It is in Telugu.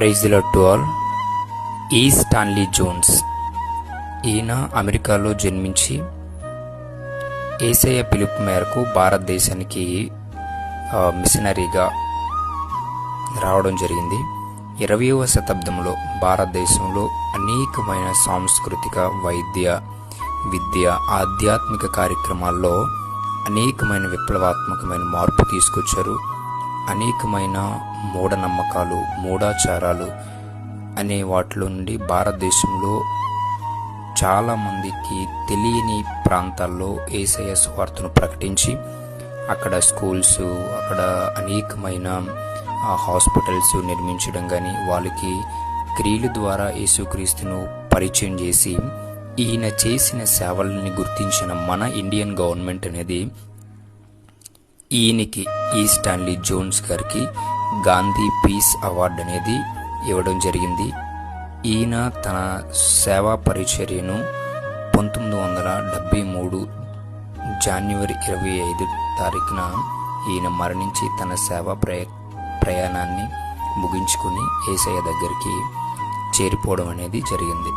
Praise the lord to all. ఈ స్టాన్లీ జోన్స్ ఈయన అమెరికాలో జన్మించి యేసయ్య పిలుపు మేరకు భారతదేశానికి మిషనరీగా రావడం జరిగింది. 20వ శతాబ్దంలో భారతదేశంలో అనేకమైన సాంస్కృతిక, వైద్య, విద్య, ఆధ్యాత్మిక కార్యక్రమాల్లో అనేకమైన విప్లవాత్మకమైన మార్పు తీసుకొచ్చారు. అనేకమైన మూఢనమ్మకాలు, మూఢాచారాలు అనే వాటిలో నుండి భారతదేశంలో చాలామందికి తెలియని ప్రాంతాల్లో యేసయ్య సువార్తను ప్రకటించి అక్కడ స్కూల్స్, అక్కడ అనేకమైన హాస్పిటల్స్ నిర్మించడం కానీ, వాళ్ళకి క్రియల ద్వారా యేసుక్రీస్తును పరిచయం చేసి ఈయన చేసిన సేవలని గుర్తించిన మన ఇండియన్ గవర్నమెంట్ అనేది ఈయనకి, ఈ స్టాన్లీ జోన్స్ గారికి గాంధీ పీస్ అవార్డు అనేది ఇవ్వడం జరిగింది. ఈయన తన సేవా పరిచర్యను 1973 జనవరి 25 తారీఖున ఈయన మరణించి తన సేవా ప్రయాణాన్ని ముగించుకుని యేసయ్య దగ్గరికి చేరిపోవడం అనేది జరిగింది.